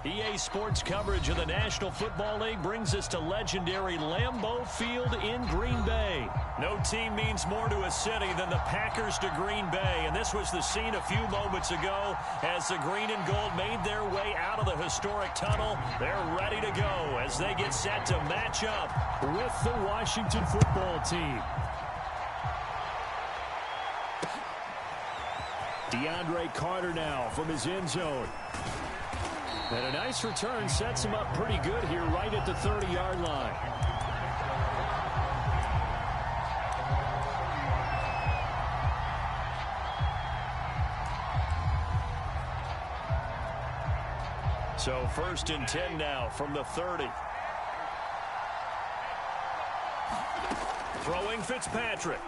EA Sports coverage of the National Football League brings us to legendary Lambeau Field in Green Bay. No team means more to a city than the Packers to Green Bay, and this was the scene a few moments ago as the green and gold made their way out of the historic tunnel. They're ready to go as they get set to match up with the Washington football team. DeAndre Carter now from his end zone. And a nice return sets him up pretty good here right at the 30-yard line. So 1st and 10 now from the 30. Throwing Fitzpatrick.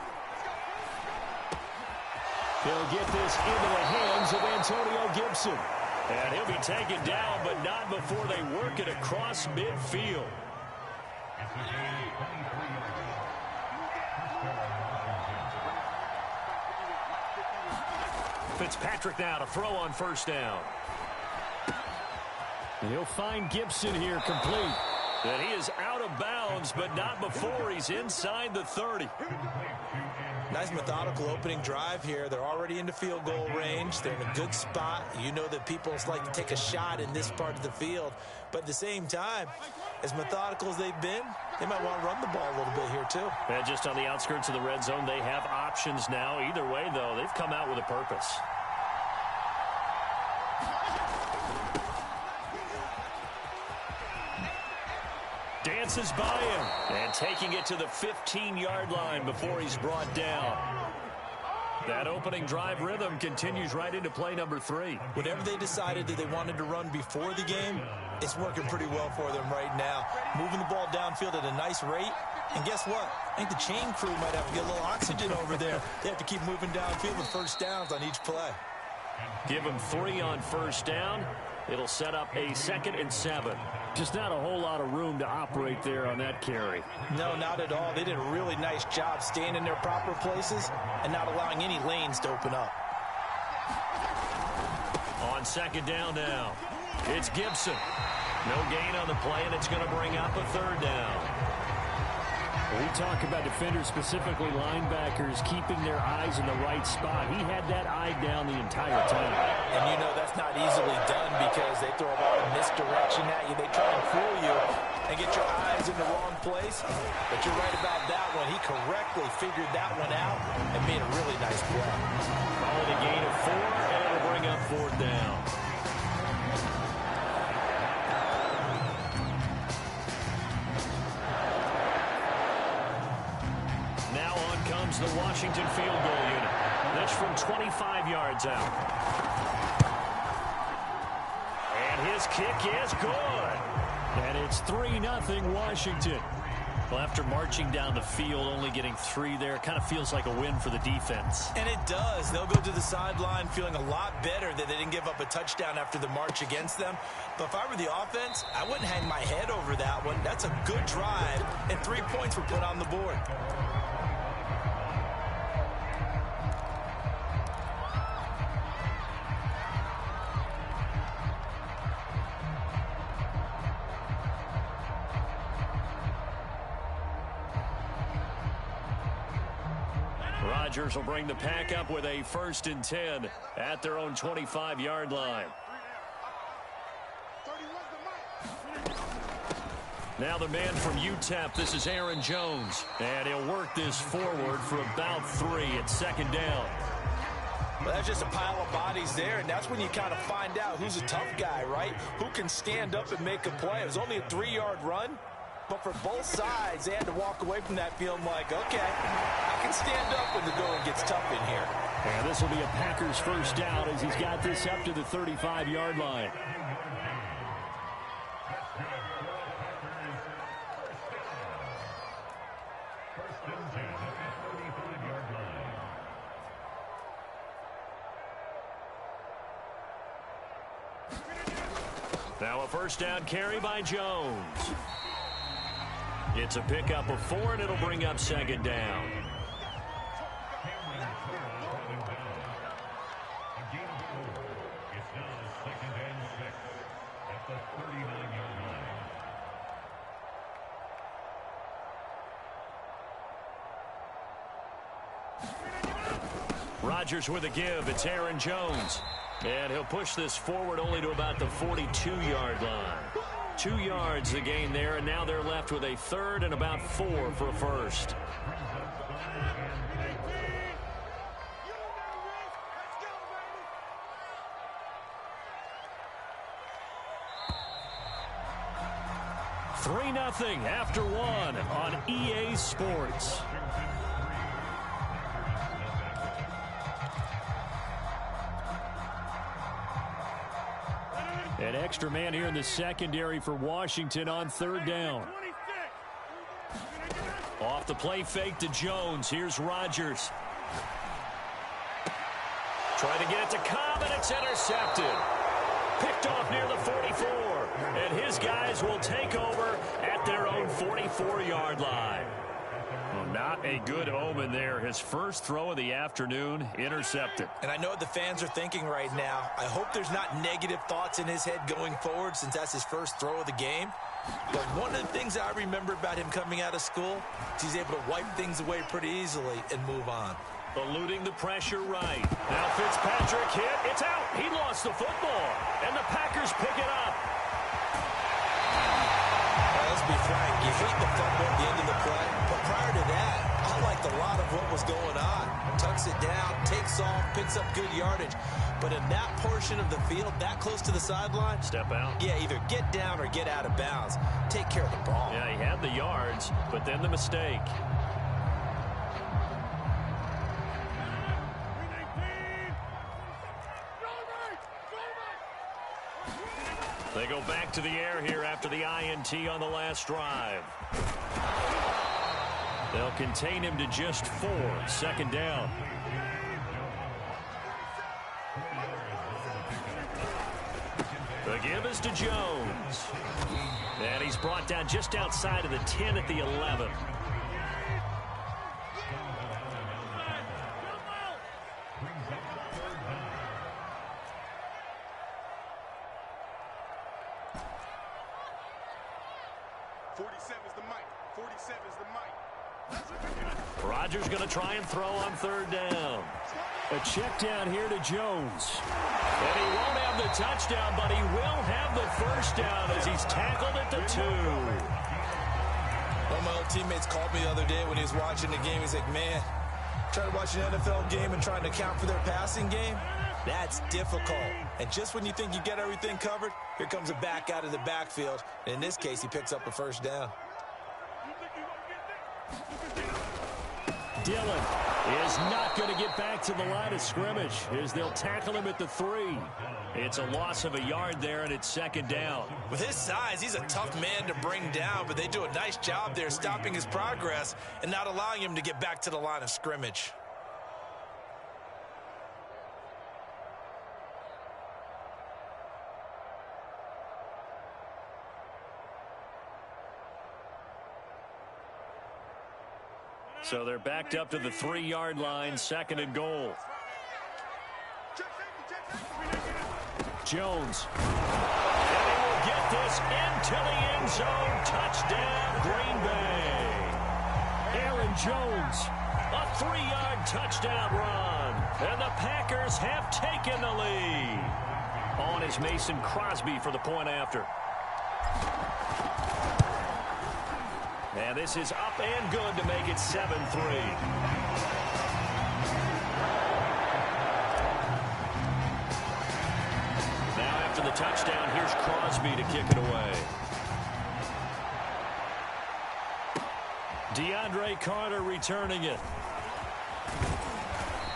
He'll get this into the hands of Antonio Gibson. And he'll be taken down, but not before they work it across midfield. Fitzpatrick now to throw on 1st down. And he'll find Gibson here complete. And he is out of bounds, but not before he's inside the 30. Nice methodical opening drive here. They're already into field goal range. They're in a good spot. You know that people like to take a shot in this part of the field. But at the same time, as methodical as they've been, they might want to run the ball a little bit here too. And just on the outskirts of the red zone, they have options now. Either way, though, they've come out with a purpose. Dances by him and taking it to the 15-yard line before he's brought down. That opening drive rhythm continues right into play number 3. Whatever they decided that they wanted to run before the game, it's working pretty well for them right now. Moving the ball downfield at a nice rate. And guess what? I think the chain crew might have to get a little oxygen over there. They have to keep moving downfield with 1st downs on each play. Give him 3 on 1st down. It'll set up a 2nd and 7. Just not a whole lot of room to operate there on that carry. No, not at all. They did a really nice job staying in their proper places and not allowing any lanes to open up. On 2nd down now, it's Gibson. No gain on the play, and it's going to bring up a 3rd down. We talk about defenders, specifically linebackers, keeping their eyes in the right spot. He had that eye down the entire time. And you know that's not easily done because they throw a lot of misdirection at you. They try and fool you and get your eyes in the wrong place. But you're right about that one. He correctly figured that one out and made a really nice play. Followed a gain of 4, and it'll bring up 4th down. The Washington field goal unit. This from 25 yards out. And his kick is good. And it's 3-0 Washington. Well, after marching down the field, only getting 3 there, kind of feels like a win for the defense. And it does. They'll go to the sideline feeling a lot better that they didn't give up a touchdown after the march against them. But if I were the offense, I wouldn't hang my head over that one. That's a good drive, and 3 points were put on the board. Rodgers will bring the pack up with a 1st and 10 at their own 25-yard line. Now the man from UTEP, this is Aaron Jones. And he'll work this forward for about 3 at 2nd down. Well, that's just a pile of bodies there, and that's when you kind of find out who's a tough guy, right? Who can stand up and make a play. It was only a 3-yard run. But for both sides, they had to walk away from that feeling like, okay, I can stand up when the going gets tough in here. And this will be a Packers 1st down as he's got this up to the 35-yard line. Now a 1st down carry by Jones. It's a pickup of 4, and it'll bring up 2nd down. Rodgers with a give. It's Aaron Jones. And he'll push this forward only to about the 42-yard line. 2 yards the gain there, and now they're left with a third and about 4 for a first. Three 0 after one on EA Sports. An extra man here in the secondary for Washington on third down. Off the play fake to Jones. Here's Rodgers. Trying to get it to Cobb, and it's intercepted. Picked off near the 44. And his guys will take over at their own 44-yard line. Well, not a good omen there. His first throw of the afternoon intercepted. And I know what the fans are thinking right now. I hope there's not negative thoughts in his head going forward since that's his first throw of the game. But one of the things I remember about him coming out of school is he's able to wipe things away pretty easily and move on. Eluding the pressure right. Now Fitzpatrick hit. It's out. He lost the football. And the Packers pick it up. Let's be frank. You hate the fumble at the end of the play. But prior to that, I liked a lot of what was going on. Tucks it down, takes off, picks up good yardage. But in that portion of the field, that close to the sideline. Step out. Yeah, either get down or get out of bounds. Take care of the ball. Yeah, he had the yards, but then the mistake. They go back to the air here after the INT on the last drive. They'll contain him to just 4. Second down. The give is to Jones. And he's brought down just outside of the 10 at the 11. Rodgers going to try and throw on third down. A check down here to Jones. And he won't have the touchdown, but he will have the first down as he's tackled at the 2. One of my old teammates called me the other day when he was watching the game. He's like, man, trying to watch an NFL game and trying to account for their passing game, that's difficult. And just when you think you get everything covered, here comes a back out of the backfield. And in this case, he picks up a first down. Dillon is not going to get back to the line of scrimmage as they'll tackle him at the 3. It's a loss of a yard there, and it's second down. With his size, he's a tough man to bring down, but they do a nice job there stopping his progress and not allowing him to get back to the line of scrimmage. So they're backed up to the 3-yard line, second and goal. Jones. And he will get this into the end zone. Touchdown, Green Bay. Aaron Jones. A 3-yard touchdown run. And the Packers have taken the lead. On is Mason Crosby for the point after. And this is up and good to make it 7-3. Now after the touchdown, here's Crosby to kick it away. DeAndre Carter returning it.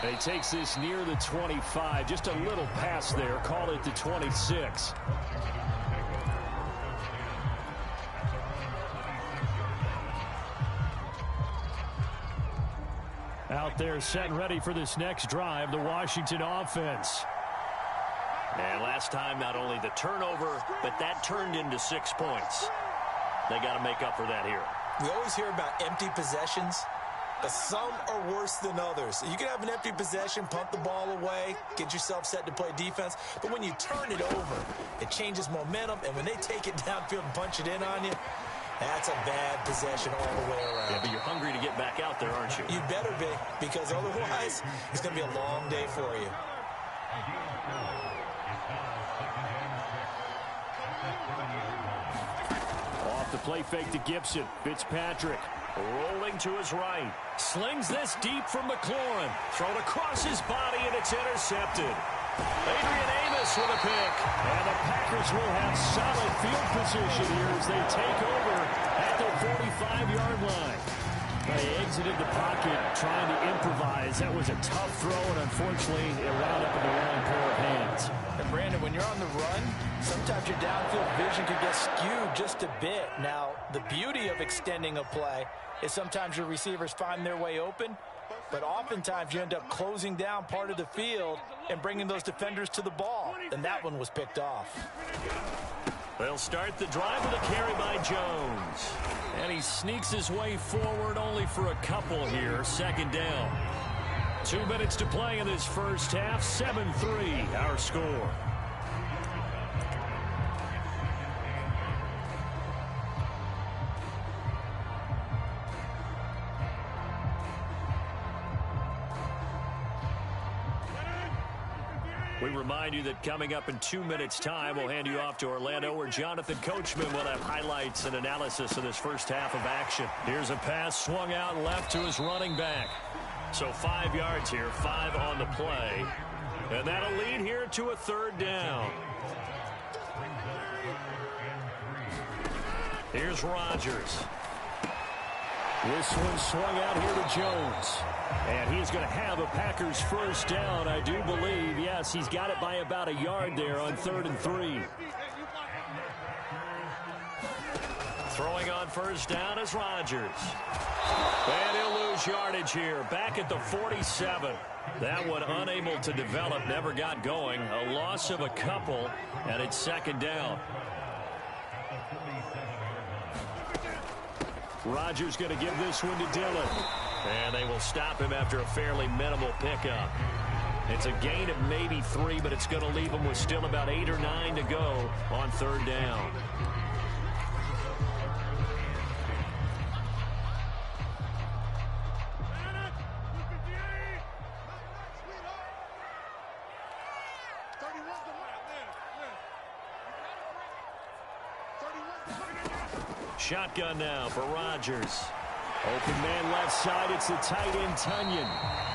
He takes this near the 25. Just a little pass there. Call it the 26. Out there set and ready for this next drive, the Washington offense. And last time, not only the turnover, but that turned into 6 points. They got to make up for that here. We always hear about empty possessions. but some are worse than others. You can have an empty possession, punt the ball away, get yourself set to play defense, but when you turn it over, it changes momentum, and when they take it downfield and punch it in on you, that's a bad possession all the way around. Yeah, but you're hungry to get back out there, aren't you? You better be, because otherwise, it's going to be a long day for you. Off the play fake to Gibson. Fitzpatrick rolling to his right. Slings this deep from McLaurin. Thrown across his body, and it's intercepted. Adrian Amos with a pick. And the Packers will have solid field position here as they take over at their 45-yard line. They exited the pocket trying to improvise. That was a tough throw, and unfortunately, it wound up in the wrong pair of hands. And Brandon, when you're on the run, sometimes your downfield vision can get skewed just a bit. Now, the beauty of extending a play is sometimes your receivers find their way open, but oftentimes you end up closing down part of the field and bringing those defenders to the ball. And that one was picked off. They'll start the drive with a carry by Jones. And he sneaks his way forward only for a couple here. Second down. 2 minutes to play in this first half. 7-3 our score. We remind you that coming up in 2 minutes' time, we'll hand you off to Orlando, where Jonathan Coachman will have highlights and analysis of this first half of action. Here's a pass swung out left to his running back. So 5 yards here, 5 on the play. And that'll lead here to a third down. Here's Rodgers. This one swung out here to Jones. And he's going to have a Packers first down, I do believe. Yes, he's got it by about a yard there on 3rd and 3. Throwing on first down is Rodgers. And he'll lose yardage here. Back at the 47. That one unable to develop, never got going. A loss of a couple, and it's second down. Rodgers going to give this one to Dillon. And they will stop him after a fairly minimal pickup. It's a gain of maybe 3, but it's going to leave him with still about 8 or 9 to go on third down. Shotgun now for Rodgers. Open man left side. It's the tight end, Tunyon.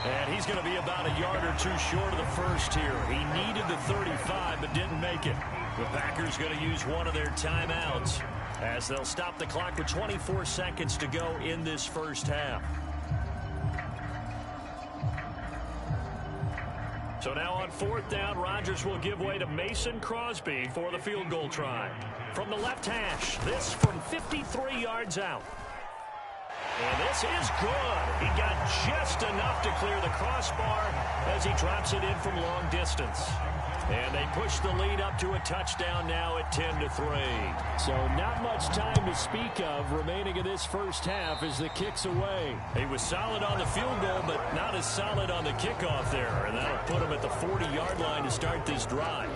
And he's going to be about a yard or 2 short of the first here. He needed the 35, but didn't make it. The Packers going to use one of their timeouts as they'll stop the clock with 24 seconds to go in this first half. So now on fourth down, Rodgers will give way to Mason Crosby for the field goal try. From the left hash, this from 53 yards out. And this is good. He got just enough to clear the crossbar as he drops it in from long distance. And they push the lead up to a touchdown now at 10-3. So not much time to speak of remaining in this first half as the kick's away. He was solid on the field goal, but not as solid on the kickoff there. And that'll put him at the 40-yard line to start this drive.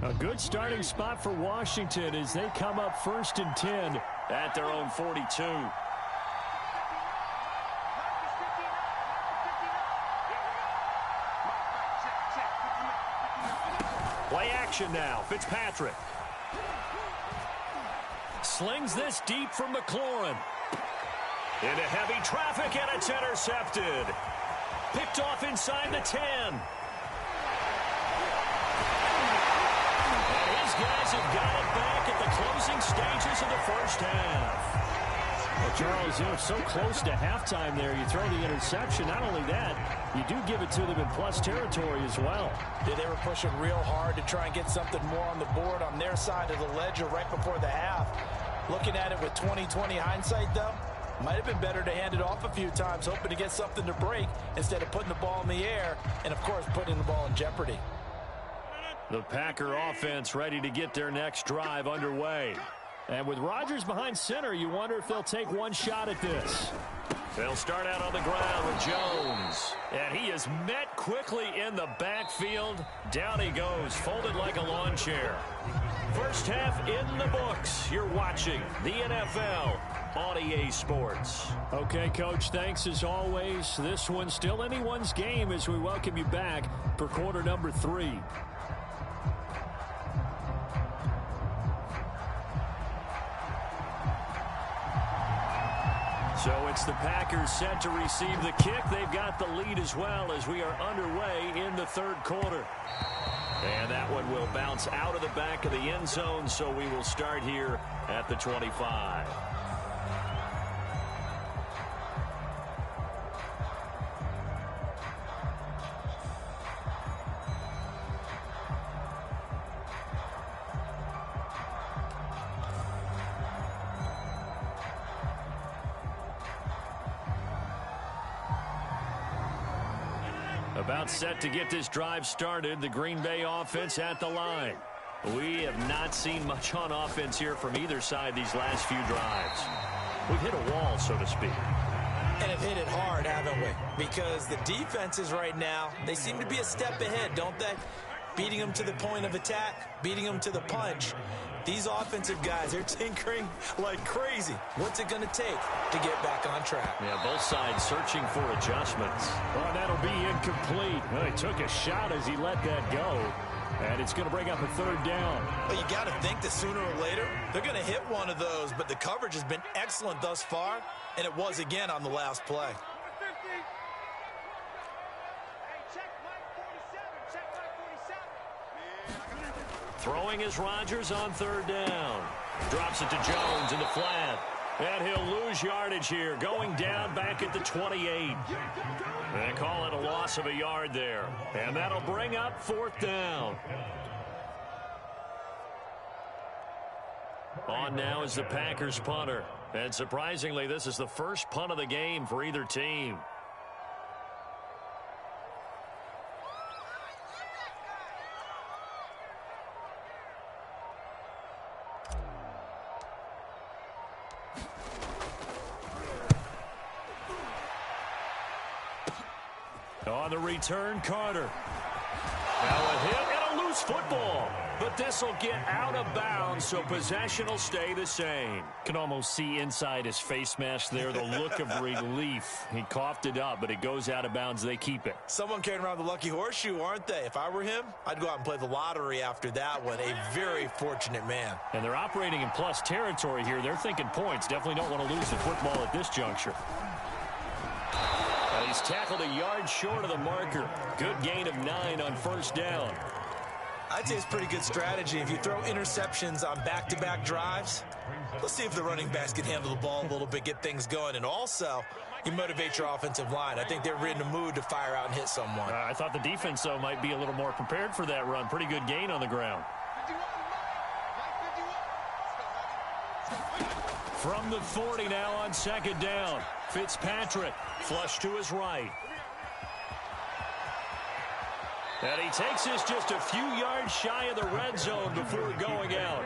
A good starting spot for Washington as they come up 1st and 10 at their own 42. Play action now. Fitzpatrick slings this deep from McLaurin. Into heavy traffic, and it's intercepted. Picked off inside the 10. Guys have got it back at the closing stages of the first half. Well, Charles, you know, so close to halftime there, you throw the interception. Not only that, you do give it to them in plus territory as well. Yeah, they were pushing real hard to try and get something more on the board on their side of the ledger right before the half. Looking at it with 20/20 hindsight, though, might have been better to hand it off a few times, hoping to get something to break instead of putting the ball in the air and, of course, putting the ball in jeopardy. The Packer offense ready to get their next drive underway. And with Rodgers behind center, you wonder if they'll take one shot at this. They'll start out on the ground with Jones. And he is met quickly in the backfield. Down he goes, folded like a lawn chair. First half in the books. You're watching the NFL on EA Sports. Okay, Coach, thanks as always. This one's still anyone's game as we welcome you back for quarter number 3. So it's the Packers set to receive the kick. They've got the lead as well as we are underway in the third quarter. And that one will bounce out of the back of the end zone, so we will start here at the 25. About set to get this drive started. The Green Bay offense at the line. We have not seen much on offense here from either side these last few drives. We've hit a wall, so to speak. And have hit it hard, haven't we? Because the defenses right now, they seem to be a step ahead, don't they? Beating them to the point of attack, beating them to the punch. These offensive guys, they're tinkering like crazy. What's it going to take to get back on track? Yeah, both sides searching for adjustments. Well, that'll be incomplete. Well, he took a shot as he let that go. And it's going to bring up a third down. Well, you got to think that sooner or later, they're going to hit one of those. But the coverage has been excellent thus far, and it was again on the last play. Throwing is Rodgers on third down. Drops it to Jones in the flat. And he'll lose yardage here, going down back at the 28. They call it a loss of a yard there. And that'll bring up fourth down. On now is the Packers punter. And surprisingly, this is the first punt of the game for either team. On the return, Carter. Now a hit and a loose football. But this will get out of bounds, so possession will stay the same. Can almost see inside his face mask there the look of relief. He coughed it up, but it goes out of bounds. They keep it. Someone carrying around the lucky horseshoe, aren't they? If I were him, I'd go out and play the lottery after that one. A very fortunate man. And they're operating in plus territory here. They're thinking points. Definitely don't want to lose the football at this juncture. He's tackled a yard short of the marker. Good gain of 9 on first down. I'd say it's pretty good strategy. If you throw interceptions on back-to-back drives, let's see if the running backs can handle the ball a little bit, get things going. And also, you motivate your offensive line. I think they're in the mood to fire out and hit someone. I thought the defense, though, might be a little more prepared for that run. Pretty good gain on the ground. From the 40 now on second down. Fitzpatrick flush to his right. And he takes this just a few yards shy of the red zone before going out.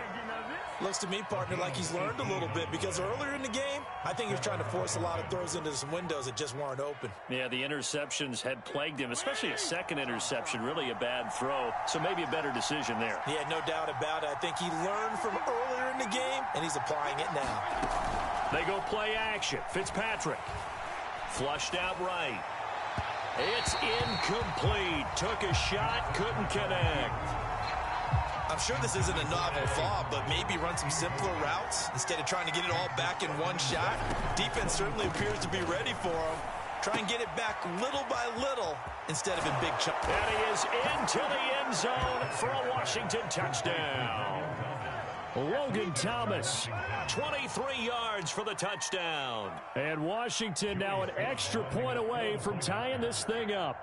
Looks to me, partner, like he's learned a little bit, because earlier in the game, I think he was trying to force a lot of throws into some windows that just weren't open. Yeah, the interceptions had plagued him, especially a second interception, really a bad throw. So maybe a better decision there. Yeah, no doubt about it. I think he learned from earlier in the game, and he's applying it now. They go play action. Fitzpatrick flushed out right. It's incomplete. Took a shot, couldn't connect. I'm sure this isn't a novel thought, but maybe run some simpler routes instead of trying to get it all back in one shot. Defense certainly appears to be ready for him. Try and get it back little by little instead of in big chunks. And he is into the end zone for a Washington touchdown. Logan Thomas, 23 yards for the touchdown. And Washington now an extra point away from tying this thing up.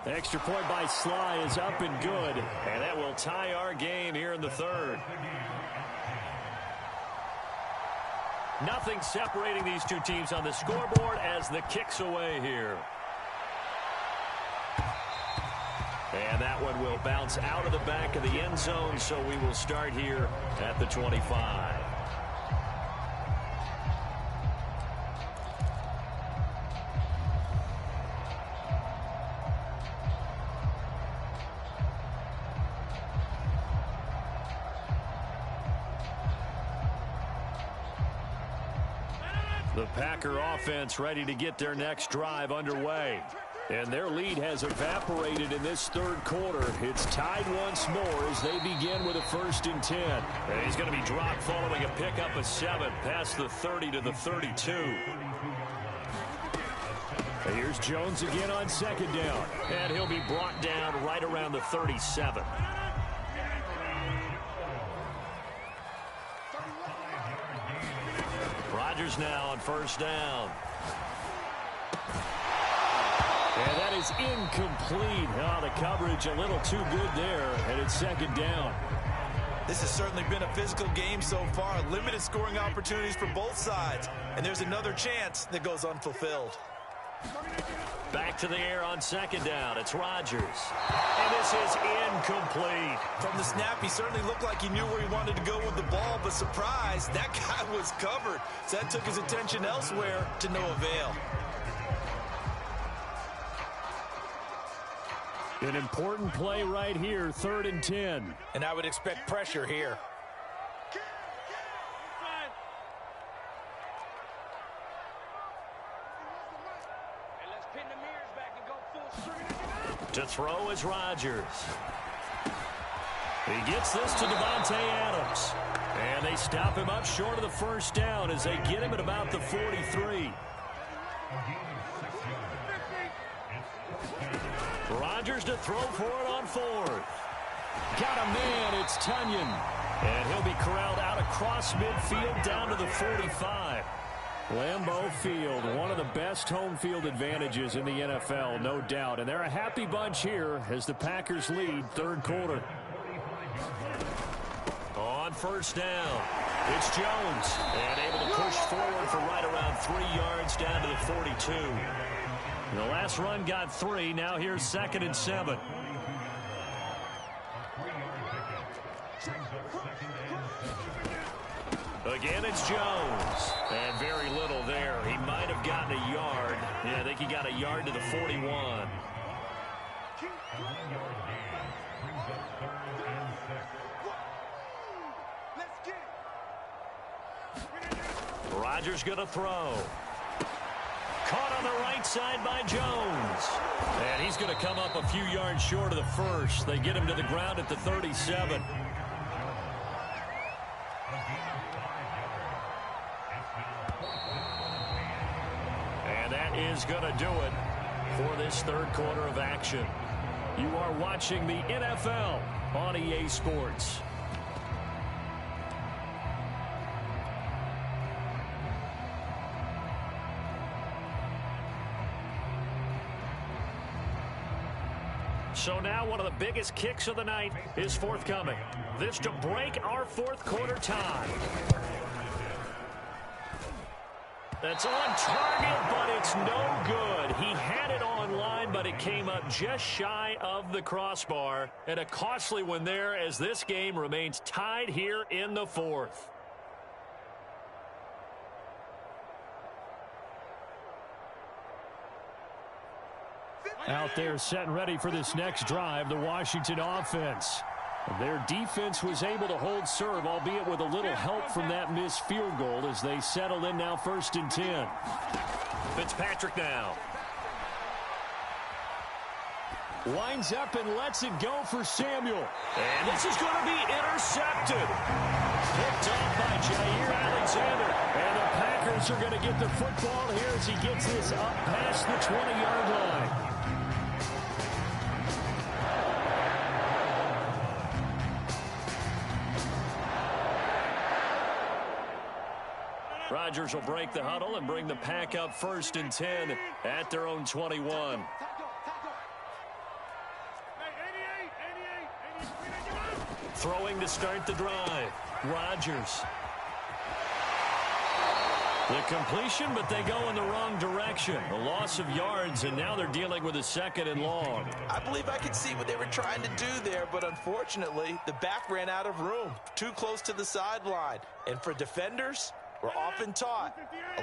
The extra point by Sly is up and good. And that will tie our game here in the third. Nothing separating these two teams on the scoreboard as the kick's away here. And that one will bounce out of the back of the end zone, so we will start here at the 25. The Packer offense ready to get their next drive underway. And their lead has evaporated in this third quarter. It's tied once more as they begin with a 1st and 10. And he's going to be dropped following a pickup of 7 past the 30 to the 32. And here's Jones again on 2nd down. And he'll be brought down right around the 37. Rodgers now on 1st down. And that is incomplete. Oh, the coverage a little too good there, and it's 2nd down. This has certainly been a physical game so far. Limited scoring opportunities for both sides. And there's another chance that goes unfulfilled. Back to the air on 2nd down. It's Rodgers. And this is incomplete. From the snap, he certainly looked like he knew where he wanted to go with the ball, but surprise, that guy was covered. So that took his attention elsewhere to no avail. An important play right here, 3rd and 10. And I would expect pressure here. To throw is Rodgers. He gets this to Devontae Adams. And they stop him up short of the 1st down as they get him at about the 43. Rodgers to throw for it on 4th. Got a man, it's Tunyon. And he'll be corralled out across midfield down to the 45. Lambeau Field, one of the best home field advantages in the NFL, no doubt. And they're a happy bunch here as the Packers lead 3rd quarter. On 1st down, it's Jones. And able to push forward for right around 3 yards down to the 42. The last run got 3. Now here's 2nd and 7. Again, it's Jones. And very little there. He might have gotten a yard. Yeah, I think he got a yard to the 41. Rodgers going to throw. Caught on the right side by Jones. And he's going to come up a few yards short of the 1st. They get him to the ground at the 37. And that is going to do it for this 3rd quarter of action. You are watching the NFL on EA Sports. So now one of the biggest kicks of the night is forthcoming. This to break our 4th quarter tie. That's on target, but it's no good. He had it on line, but it came up just shy of the crossbar. And a costly one there as this game remains tied here in the 4th. Out there set and ready for this next drive, the Washington offense. Their defense was able to hold serve, albeit with a little help from that missed field goal as they settle in now 1st and 10. Fitzpatrick now. Winds up and lets it go for Samuel. And this is going to be intercepted. Picked off by Jair Alexander. And the Packers are going to get the football here as he gets this up past the 20-yard line. Rodgers will break the huddle and bring the Pack up 1st and 10 at their own 21. Throwing to start the drive. Rodgers. The completion, but they go in the wrong direction. A loss of yards, and now they're dealing with a 2nd and long. I believe I could see what they were trying to do there, but unfortunately, the back ran out of room. Too close to the sideline. And for defenders, we're often taught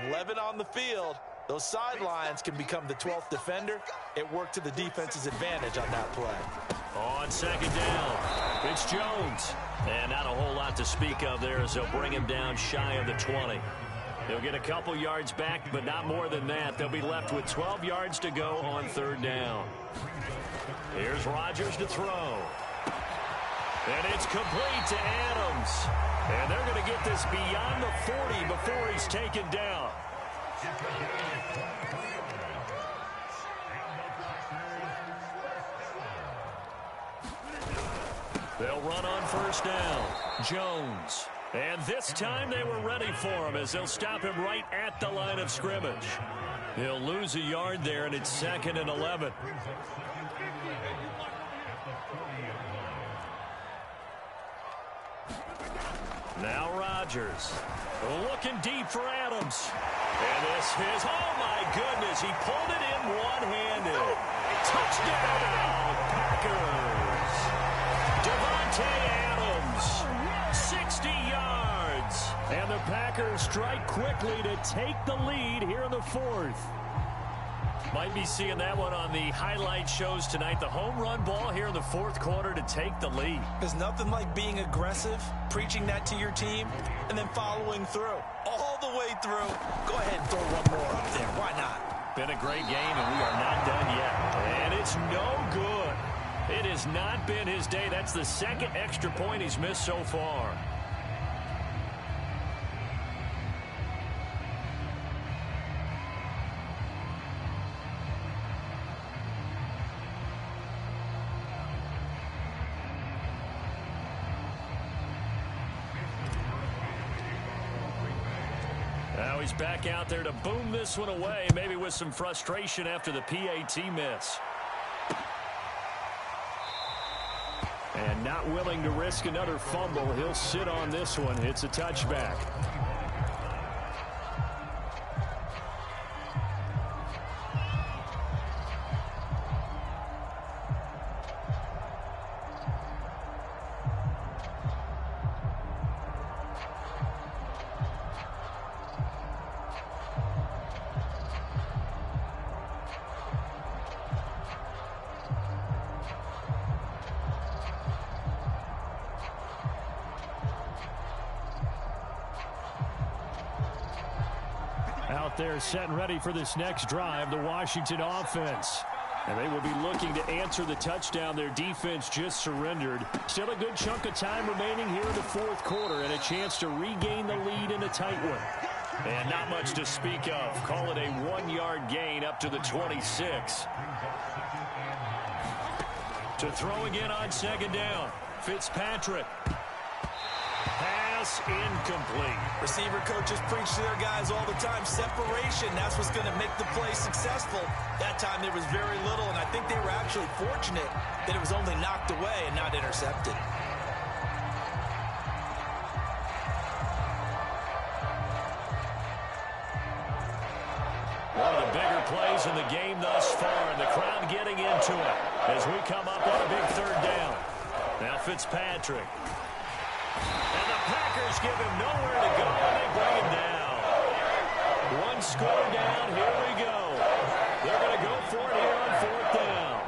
11 on the field. Those sidelines can become the 12th defender. It worked to the defense's advantage on that play. On 2nd down, it's Jones. And not a whole lot to speak of there as they'll bring him down shy of the 20. They'll get a couple yards back, but not more than that. They'll be left with 12 yards to go on 3rd down. Here's Rodgers to throw. And it's complete to Adams. And they're going to get this beyond the 40 before he's taken down. They'll run on 1st down. Jones. And this time they were ready for him as they'll stop him right at the line of scrimmage. He'll lose a yard there, and it's 2nd and 11. Now Rodgers looking deep for Adams. And this is, oh my goodness, he pulled it in one-handed. Touchdown, Packers. Devontae Adams, 60 yards. And the Packers strike quickly to take the lead here in the 4th. Might be seeing that one on the highlight shows tonight. The home run ball here in the 4th quarter to take the lead. There's nothing like being aggressive, preaching that to your team, and then following through. All the way through. Go ahead and throw one more up there. Why not? Been a great game, and we are not done yet. And it's no good. It has not been his day. That's the 2nd extra point he's missed so far. Now he's back out there to boom this one away, maybe with some frustration after the PAT miss. And not willing to risk another fumble. He'll sit on this one. It's a touchback. Out there set and ready for this next drive, the Washington offense. And they will be looking to answer the touchdown their defense just surrendered. Still a good chunk of time remaining here in the 4th quarter and a chance to regain the lead in a tight one. And not much to speak of. Call it a 1-yard gain up to the 26. To throw again on 2nd down. Fitzpatrick. Pass incomplete. Receiver coaches preach to their guys all the time. Separation, that's what's going to make the play successful. That time there was very little, and I think they were actually fortunate that it was only knocked away and not intercepted. One of the bigger plays in the game thus far, and the crowd getting into it as we come up on a big 3rd down. Now Fitzpatrick. And the Packers give him nowhere to go, and they bring him down. One score down, here we go. They're going to go for it here on 4th down.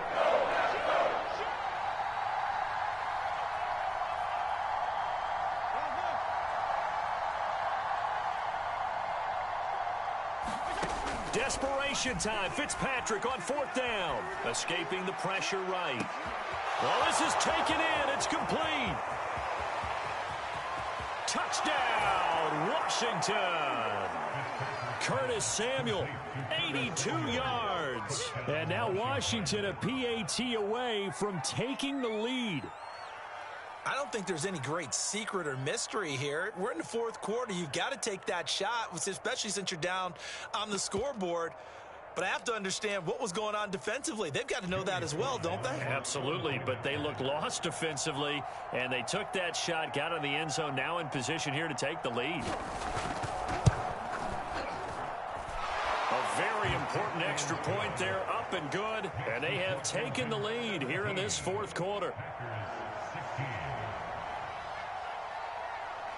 Desperation time. Fitzpatrick on 4th down. Escaping the pressure right. Well, this is taken in. It's complete. Touchdown, Washington. Curtis Samuel, 82 yards. And now Washington a PAT away from taking the lead. I don't think there's any great secret or mystery here. We're in the 4th quarter. You've got to take that shot, especially since you're down on the scoreboard. But I have to understand what was going on defensively. They've got to know that as well, don't they? Absolutely, but they look lost defensively, and they took that shot, got in the end zone, now in position here to take the lead. very important extra point there, up and good. And they have taken the lead here in this fourth quarter.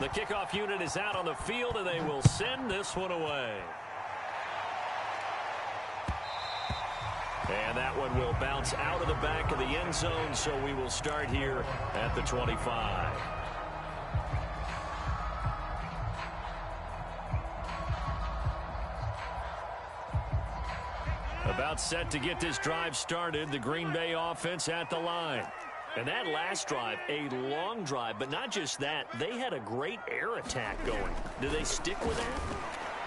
The kickoff unit is out on the field, and they will send this one away. And that one will bounce out of the back of the end zone, so we will start here at the 25. About set to get this drive started, the Green Bay offense at the line. And that last drive, a long drive, but not just that, they had a great air attack going. Do they stick with that?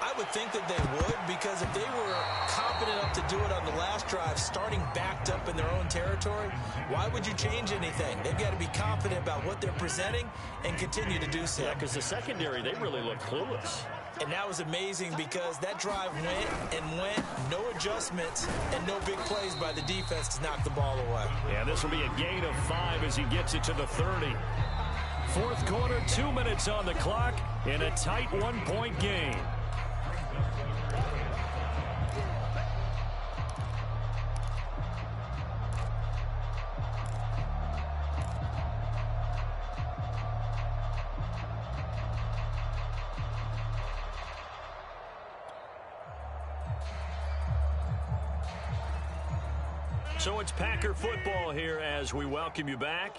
I would think that they would, because if they were confident enough to do it on the last drive, starting backed up in their own territory, why would you change anything? They've got to be confident about what they're presenting and continue to do so. Yeah, because the secondary, they really look clueless. And that was amazing because that drive went, no adjustments, and no big plays by the defense to knock the ball away. Yeah, this will be a gain of 5 as he gets it to the 30. Fourth quarter, 2 minutes on the clock in a tight 1-point game. So it's Packer football here as we welcome you back.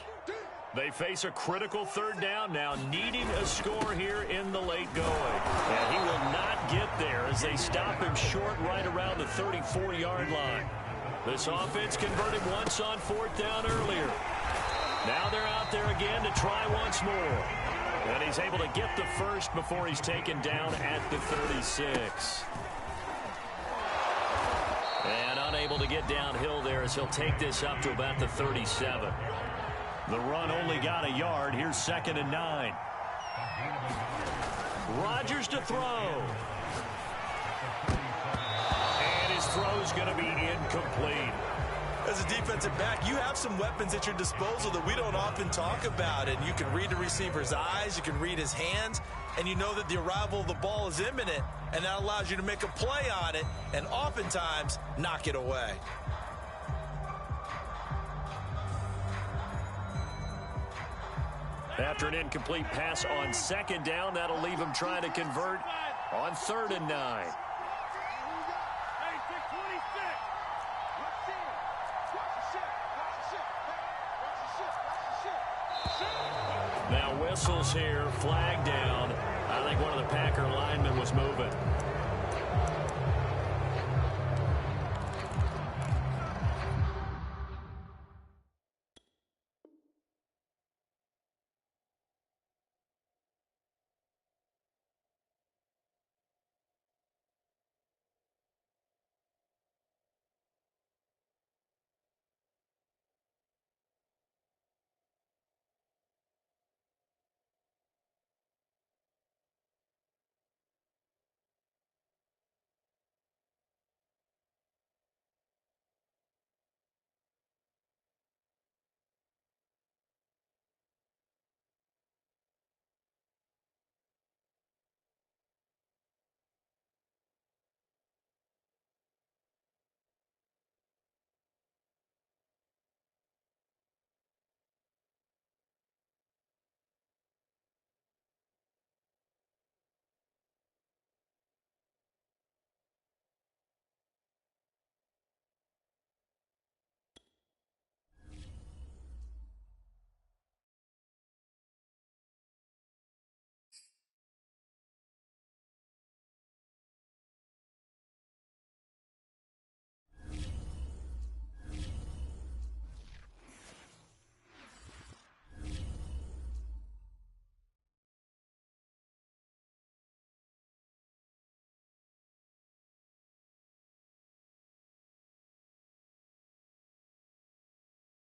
They face a critical third down now, needing a score here in the late going. And he will not get there as they stop him short right around the 34-yard line. This offense converted once on fourth down earlier. Now they're out there again to try once more. And he's able to get the first before he's taken down at the 36. And unable to get downhill there as he'll take this up to about the 37. The run only got a yard. Here's 2nd and 9. Rodgers to throw. And his throw's going to be incomplete. As a defensive back, you have some weapons at your disposal that we don't often talk about. And you can read the receiver's eyes, you can read his hands, and you know that the arrival of the ball is imminent, and that allows you to make a play on it and oftentimes knock it away. After an incomplete pass on 2nd down, that'll leave him trying to convert on 3rd and 9. Now whistles here, flag down. I think one of the Packer linemen was moving.